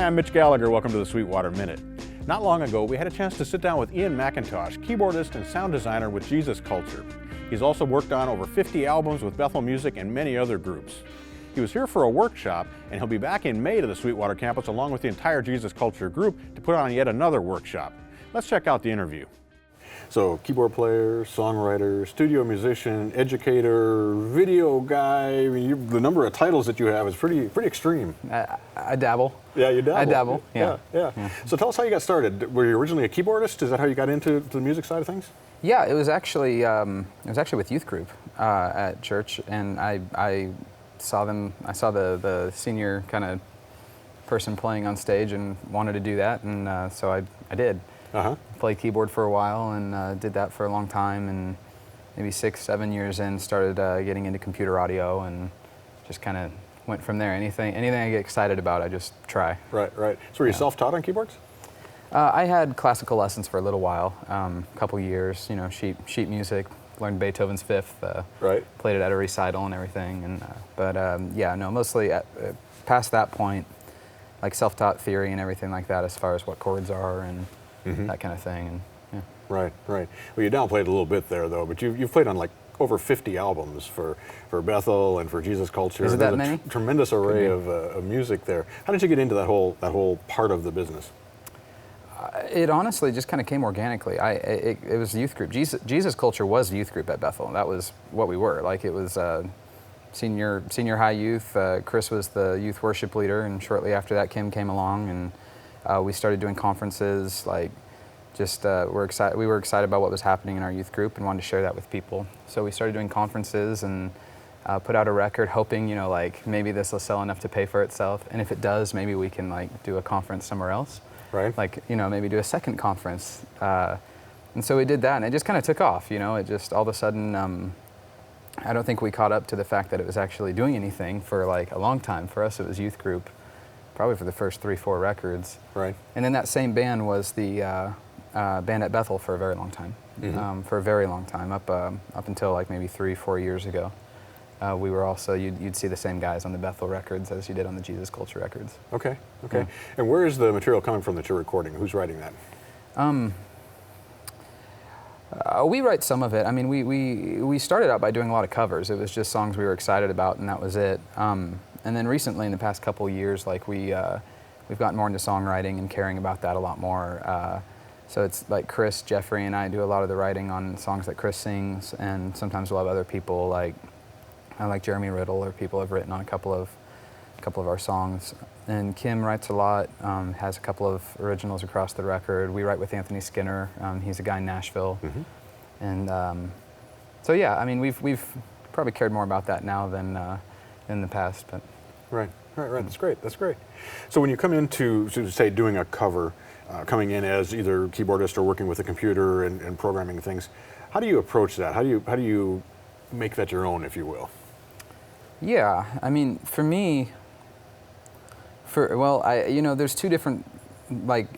Hi, I'm Mitch Gallagher. Welcome to the Sweetwater Minute. Not long ago, we had a chance to sit down with Ian McIntosh, keyboardist and sound designer with Jesus Culture. He's also worked on over 50 albums with Bethel Music and many other groups. He was here for a workshop, and he'll be back in May to the Sweetwater campus along with the entire Jesus Culture group to put on yet another workshop. Let's check out the interview. So, keyboard player, songwriter, studio musician, educator, video guy. I mean, the number of titles that you have is pretty extreme. I dabble. Yeah, you dabble. I dabble. Yeah. So tell us how you got started. Were you originally a keyboardist? Is that how you got into the music side of things? Yeah, it was actually with youth group at church, and I saw them. I saw the senior kind of person playing on stage and wanted to do that, and so I did. Played keyboard for a while and did that for a long time, and maybe 6-7 years in started getting into computer audio and just kind of went from there. Anything I get excited about, I just try. Right. So were you self-taught on keyboards? I had classical lessons for a little while, a couple years, sheet music, learned Beethoven's Fifth, played it at a recital and everything, and mostly past that point, like self-taught theory and everything like that as far as what chords are and that kind of thing. And yeah. Right. Well, you downplayed a little bit there, though, but you've played on like over 50 albums for Bethel and for Jesus Culture. Is it that many? Tremendous array of music there. How did you get into that whole part of the business? It honestly just kind of came organically. It was youth group. Jesus Culture was youth group at Bethel. That was what we were. Like, it was senior high youth. Chris was the youth worship leader, and shortly after that, Kim came along, and we started doing conferences. Like, we were excited about what was happening in our youth group and wanted to share that with people. So we started doing conferences and put out a record, hoping maybe this will sell enough to pay for itself, and if it does, maybe we can do a conference somewhere else. Right. Maybe do a second conference. And so we did that, and it just kind of took off. It just all of a sudden, I don't think we caught up to the fact that it was actually doing anything for a long time. For us, it was youth group, probably for the first 3-4 records. Right. And then that same band was the band at Bethel for a very long time. For a very long time, up until maybe 3-4 years ago. We were also, you'd see the same guys on the Bethel records as you did on the Jesus Culture records. Okay. Yeah. And where is the material coming from that you're recording? Who's writing that? We write some of it. I mean, we started out by doing a lot of covers. It was just songs we were excited about, and that was it. And then recently, in the past couple of years, we've gotten more into songwriting and caring about that a lot more. So it's like Chris, Jeffrey, and I do a lot of the writing on songs that Chris sings, and sometimes we'll have other people like Jeremy Riddle, or people have written on a couple of our songs. And Kim writes a lot, has a couple of originals across the record. We write with Anthony Skinner. He's a guy in Nashville. And so yeah, I mean, we've probably cared more about that now than in the past. But Right. That's great. So when you come into, say, doing a cover, coming in as either keyboardist or working with a computer and programming things, how do you approach that? How do you make that your own, if you will? Yeah, I mean, for me, there's two different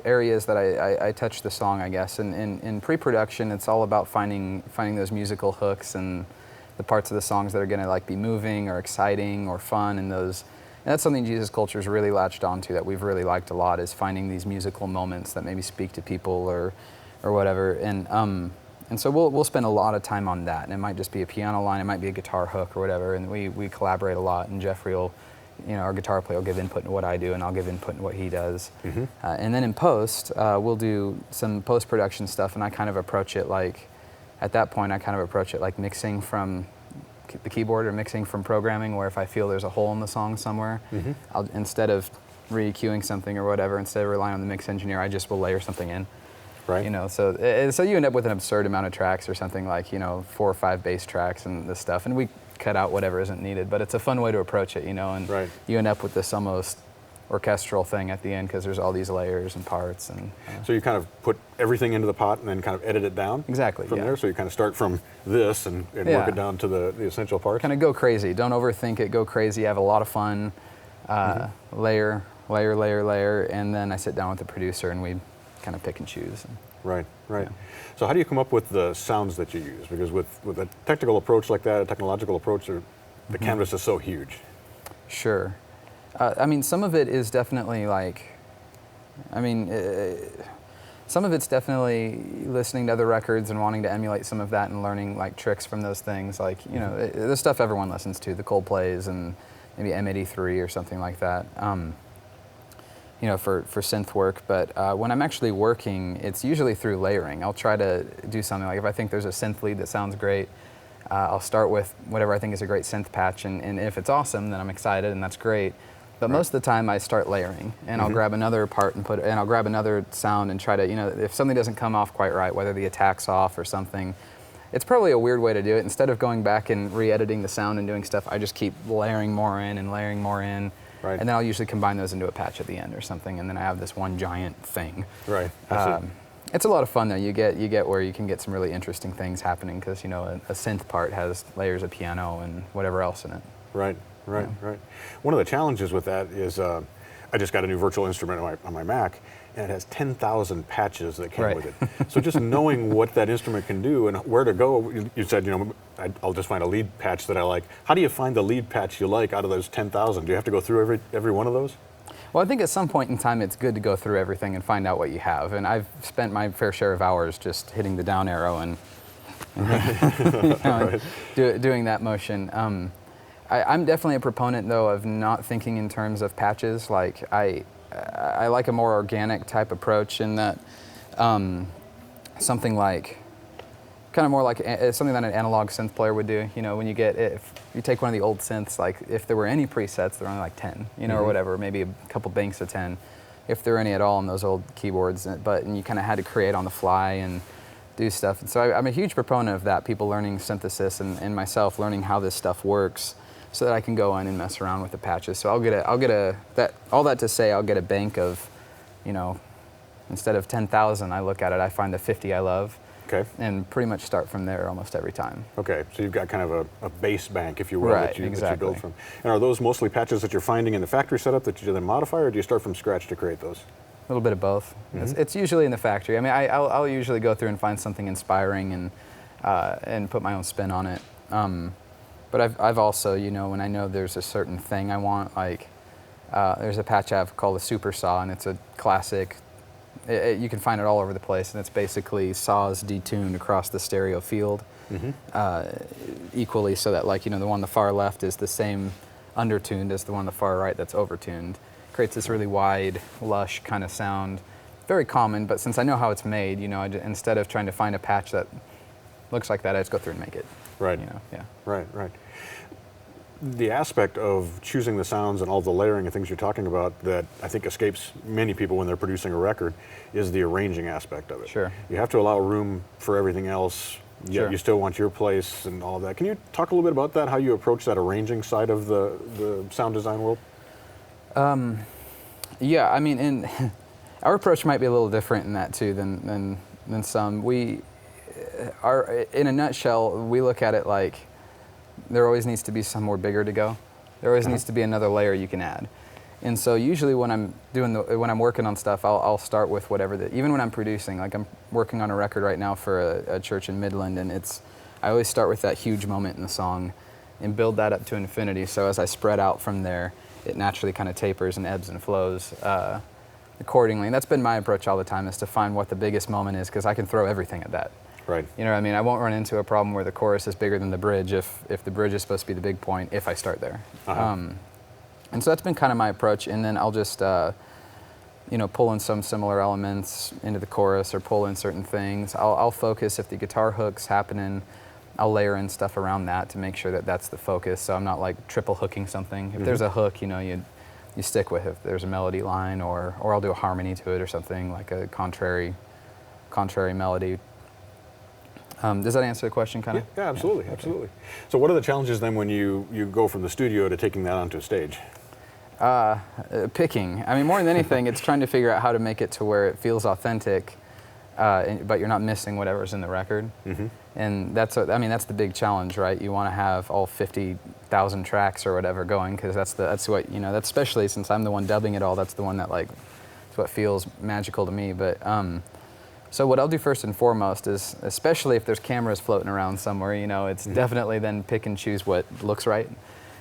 areas that I touch the song, I guess. And in pre-production, it's all about finding those musical hooks and the parts of the songs that are going to be moving or exciting or fun, and that's something Jesus Culture's really latched onto that we've really liked a lot, is finding these musical moments that maybe speak to people or whatever. And so we'll spend a lot of time on that, and it might just be a piano line, it might be a guitar hook or whatever, and we collaborate a lot, and Jeffrey will, our guitar player, will give input into what I do, and I'll give input into what he does. And then in post, we'll do some post-production stuff, and I kind of approach it at that point, like mixing from the keyboard or mixing from programming, where if I feel there's a hole in the song somewhere, I'll, instead of re-EQing something or whatever, instead of relying on the mix engineer, I just will layer something in. Right. So you end up with an absurd amount of tracks, or something 4 or 5 bass tracks and this stuff, and we cut out whatever isn't needed. But it's a fun way to approach it, and you end up with this almost orchestral thing at the end, because there's all these layers and parts. And so you kind of put everything into the pot and then kind of edit it down. Exactly. From there, so you kind of start from this and work it down to the essential parts. Kind of go crazy. Don't overthink it. Go crazy. Have a lot of fun. Layer, and then I sit down with the producer and we kind of pick and choose. Right. Yeah. So how do you come up with the sounds that you use? Because with a technical approach like that, a technological approach, the canvas is so huge. Sure. I mean, some of it is definitely I mean, some of it's definitely listening to other records and wanting to emulate some of that and learning like tricks from those things. Like, you know, the stuff everyone listens to, the Coldplays and maybe M83 or something like that. You know, for synth work. But when I'm actually working, it's usually through layering. I'll try to do something like if I think there's a synth lead that sounds great, I'll start with whatever I think is a great synth patch, and if it's awesome, then I'm excited and that's great. But most of the time I start layering, and I'll grab another part and I'll grab another sound and try to, you know, if something doesn't come off quite right, whether the attack's off or something, it's probably a weird way to do it. Instead of going back and re-editing the sound and doing stuff, I just keep layering more in and layering more in. Right. And then I'll usually combine those into a patch at the end or something, and then I have this one giant thing. Right. It's a lot of fun though. You get where you can get some really interesting things happening because, you know, a synth part has layers of piano and whatever else in it. Right. Right, right. One of the challenges with that is I just got a new virtual instrument on my Mac, and it has 10,000 patches that came with it. So just knowing what that instrument can do and where to go, you said, you know, I'll just find a lead patch that I like. How do you find the lead patch you like out of those 10,000? Do you have to go through every one of those? Well, I think at some point in time it's good to go through everything and find out what you have. And I've spent my fair share of hours just hitting the down arrow and you know, doing that motion. I'm definitely a proponent, though, of not thinking in terms of patches. Like I like a more organic type approach in that something like, kind of more like something that an analog synth player would do. You know, when you if you take one of the old synths, like if there were any presets, there were only like 10, you know, or whatever, maybe a couple banks of 10, if there were any at all on those old keyboards. And you kind of had to create on the fly and do stuff. And so I'm a huge proponent of that. People learning synthesis and myself learning how this stuff works, so that I can go in and mess around with the patches. So I'll get all that to say, I'll get a bank of, you know, instead of 10,000, I look at it, I find a 50 I love. Okay. And pretty much start from there almost every time. Okay, so you've got kind of a base bank, if you will, that you build from. And are those mostly patches that you're finding in the factory setup that you then modify, or do you start from scratch to create those? A little bit of both. It's usually in the factory. I mean, I'll usually go through and find something inspiring and put my own spin on it. But I've also, you know, when I know there's a certain thing I want, like there's a patch I have called a Super Saw, and it's a classic. You can find it all over the place, and it's basically saws detuned across the stereo field equally, so that, like, you know, the one on the far left is the same undertuned as the one on the far right that's overtuned. Creates this really wide, lush kind of sound. Very common, but since I know how it's made, you know, instead of trying to find a patch that looks like that, I just go through and make it. Right. You know, yeah. Right, right. The aspect of choosing the sounds and all the layering and things you're talking about that I think escapes many people when they're producing a record is the arranging aspect of it. Sure. You have to allow room for everything else, yet you still want your place and all of that. Can you talk a little bit about that, how you approach that arranging side of the sound design world? Yeah, I mean, our approach might be a little different in that too than some. We are, in a nutshell, we look at it like there always needs to be somewhere bigger to go. There always needs to be another layer you can add. And so usually when I'm working on stuff, I'll start with whatever even when I'm producing, like I'm working on a record right now for a church in Midland, and I always start with that huge moment in the song and build that up to infinity. So as I spread out from there, it naturally kind of tapers and ebbs and flows accordingly. And that's been my approach all the time, is to find what the biggest moment is, because I can throw everything at that. Right. You know what I mean? I won't run into a problem where the chorus is bigger than the bridge if the bridge is supposed to be the big point if I start there. And so that's been kind of my approach. And then I'll just, you know, pull in some similar elements into the chorus or pull in certain things. I'll focus if the guitar hook's happening. I'll layer in stuff around that to make sure that that's the focus. So I'm not like triple hooking something. If there's a hook, you know, you stick with it. If there's a melody line, or I'll do a harmony to it or something, like a contrary melody. Does that answer the question, kind of? Yeah, absolutely, absolutely. So what are the challenges then when you go from the studio to taking that onto a stage? Picking. I mean, more than anything, it's trying to figure out how to make it to where it feels authentic, but you're not missing whatever's in the record. And that's the big challenge, right? You want to have all 50,000 tracks or whatever going, because that's what, you know, that's, especially since I'm the one dubbing it all, that's the one that, like, it's what feels magical to me. But so what I'll do first and foremost is, especially if there's cameras floating around somewhere, you know, it's definitely then pick and choose what looks right.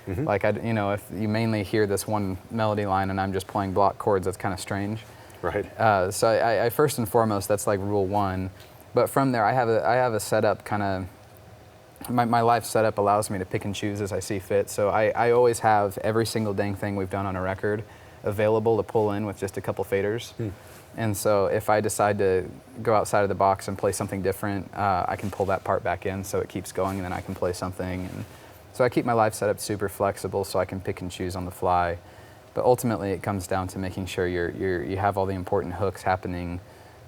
Like, you know, if you mainly hear this one melody line and I'm just playing block chords, that's kind of strange. Right. So I first and foremost, that's like rule one. But from there, I have a setup kind of. My live setup allows me to pick and choose as I see fit. So I always have every single dang thing we've done on a record available to pull in with just a couple faders. And so if I decide to go outside of the box and play something different, I can pull that part back in so it keeps going, and then I can play something. And so I keep my live setup super flexible so I can pick and choose on the fly. But ultimately, it comes down to making sure you have all the important hooks happening,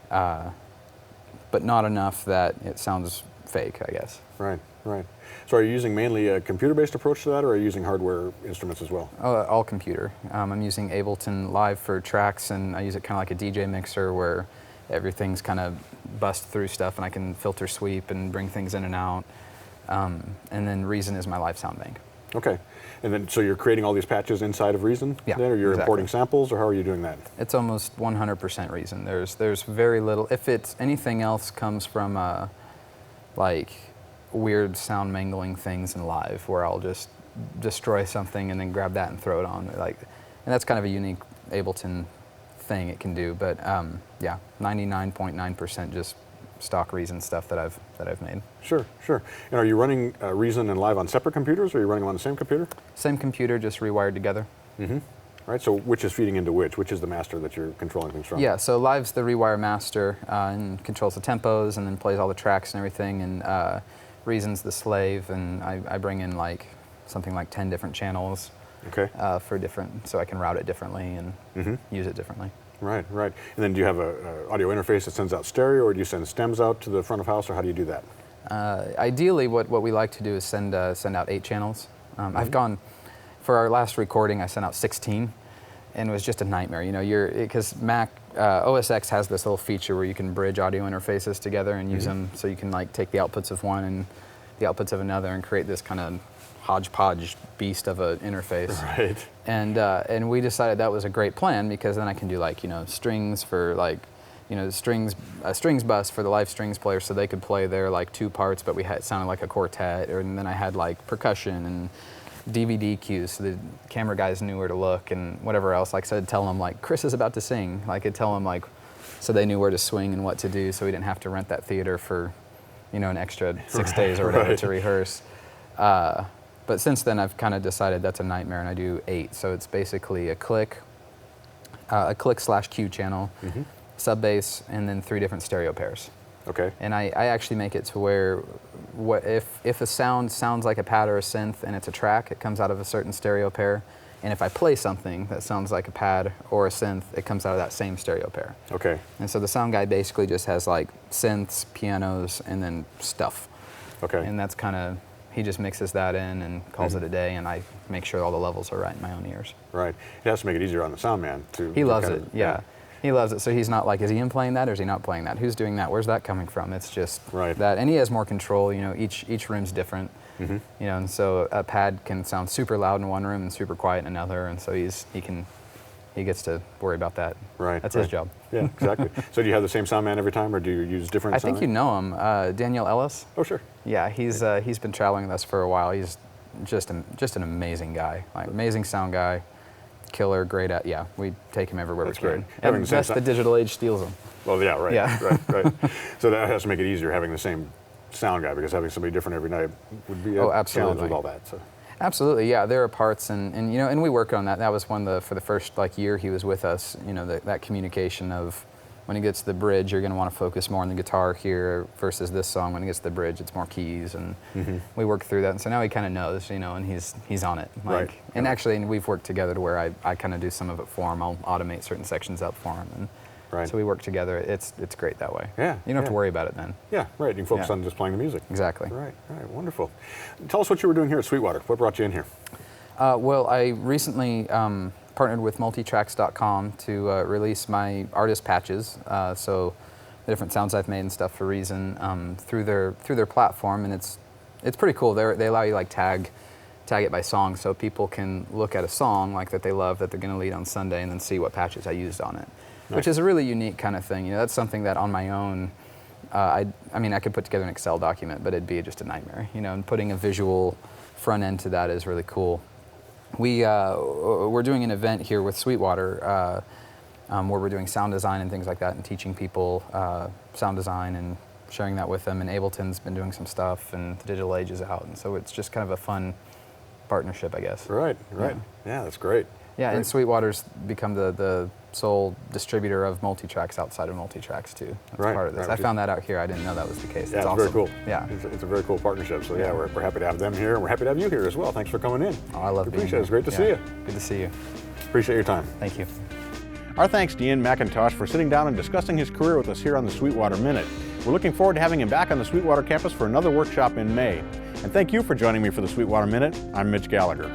but not enough that it sounds fake, I guess. Right, right. So are you using mainly a computer-based approach to that, or are you using hardware instruments as well? All computer. I'm using Ableton Live for tracks, and I use it kind of like a DJ mixer where everything's kind of bust through stuff, and I can filter sweep and bring things in and out. And then Reason is my live sound bank. Okay. And then, so you're creating all these patches inside of Reason? Yeah, then, or you're exactly. importing samples, or how are you doing that? It's almost 100% Reason. There's very little. If it's anything else comes from like weird sound mangling things in live, where I'll just destroy something and then grab that and throw it on. And that's kind of a unique Ableton thing it can do. But yeah, 99.9% just stock Reason stuff that I've made. Sure, sure. And are you running Reason and Live on separate computers, or are you running them on the same computer? Same computer, just rewired together. Mm-hmm. Right, so which is feeding into which? Which is the master that you're controlling things from? Yeah, so Live's the rewire master and controls the tempos and then plays all the tracks and everything, and Reason's the slave, and I bring in like something like 10 different channels for different, so I can route it differently and use it differently. Right, right. And then do you have a audio interface that sends out stereo, or do you send stems out to the front of house, or how do you do that? Ideally, what we like to do is send out 8 channels. I've gone, for our last recording, I sent out 16, and it was just a nightmare. You know, because Mac OS X has this little feature where you can bridge audio interfaces together and use them, so you can like take the outputs of one and the outputs of another and create this kind of hodgepodge beast of an interface. Right. And we decided that was a great plan, because then I can do like, you know, strings for like, you know, a strings bus for the live strings player, so they could play their like 2 parts, but it sounded like a quartet. And then I had like percussion and DVD cues, so the camera guys knew where to look, and whatever else. Like I said, tell them like Chris is about to sing. Like I'd tell them like, so they knew where to swing and what to do, so we didn't have to rent that theater for, you know, an extra 6 days or whatever to rehearse. But since then, I've kind of decided that's a nightmare, and I do 8. So it's basically a click / cue channel, sub bass, and then 3 different stereo pairs. Okay. And I actually make it to where if a sound sounds like a pad or a synth and it's a track, it comes out of a certain stereo pair. And if I play something that sounds like a pad or a synth, it comes out of that same stereo pair. Okay. And so the sound guy basically just has like synths, pianos, and then stuff. Okay. And that's kind of, he just mixes that in and calls it a day, and I make sure all the levels are right in my own ears. Right. It has to make it easier on the sound man too. He loves it, yeah. He loves it. So he's not like, is Ian playing that or is he not playing that? Who's doing that? Where's that coming from? It's just that. And he has more control. You know, each room's different. You know, and so a pad can sound super loud in one room and super quiet in another, and so he gets to worry about that. Right. That's his job. Yeah, exactly. So do you have the same sound man every time, or do you use different? I think you know him, Daniel Ellis. Oh, sure. Yeah, he's been traveling with us for a while. He's just an amazing guy, like amazing sound guy, killer, great at. Yeah, we take him everywhere That's we can. great. Having And that's the digital age steals him. Well, yeah, right. Yeah. right. So that has to make it easier having the same sound guy, because having somebody different every night would be a challenge with all that. So. Absolutely, yeah. There are parts, and you know, and we work on that. That was for the first like year he was with us. You know, that communication of when he gets to the bridge, you're going to want to focus more on the guitar here versus this song. When he gets to the bridge, it's more keys, and we work through that. And so now he kind of knows, you know, and he's on it. Like, right. And actually, we've worked together to where I kind of do some of it for him. I'll automate certain sections up for him, and so we work together. It's great that way. Yeah. You don't have to worry about it then. Yeah, right. You can focus on just playing the music. Exactly. Right. Wonderful. Tell us what you were doing here at Sweetwater. What brought you in here? Well, I recently partnered with multitracks.com to release my artist patches. So the different sounds I've made and stuff for Reason through their platform, and it's pretty cool. They allow you like tag it by song, so people can look at a song like that they love that they're going to lead on Sunday, and then see what patches I used on it. Nice. Which is a really unique kind of thing. You know, that's something that on my own, I mean, I could put together an Excel document, but it'd be just a nightmare. You know, and putting a visual front end to that is really cool. We're doing an event here with Sweetwater where we're doing sound design and things like that and teaching people sound design and sharing that with them. And Ableton's been doing some stuff, and the Digital Age is out, and so it's just kind of a fun partnership, I guess. Right. Yeah, that's great. Yeah, Great. and Sweetwater's become the sole distributor of multi-tracks outside of multi-tracks too. That's part of this. I found that out here. I didn't know that was the case. Yeah, it's awesome. very cool. Yeah. It's a very cool partnership. So yeah, we're happy to have them here, and we're happy to have you here as well. Thanks for coming in. Oh, I love being Appreciate here. it. It's great to see you. Good to see you. Appreciate your time. Thank you. Our thanks to Ian McIntosh for sitting down and discussing his career with us here on the Sweetwater Minute. We're looking forward to having him back on the Sweetwater campus for another workshop in May. And thank you for joining me for the Sweetwater Minute. I'm Mitch Gallagher.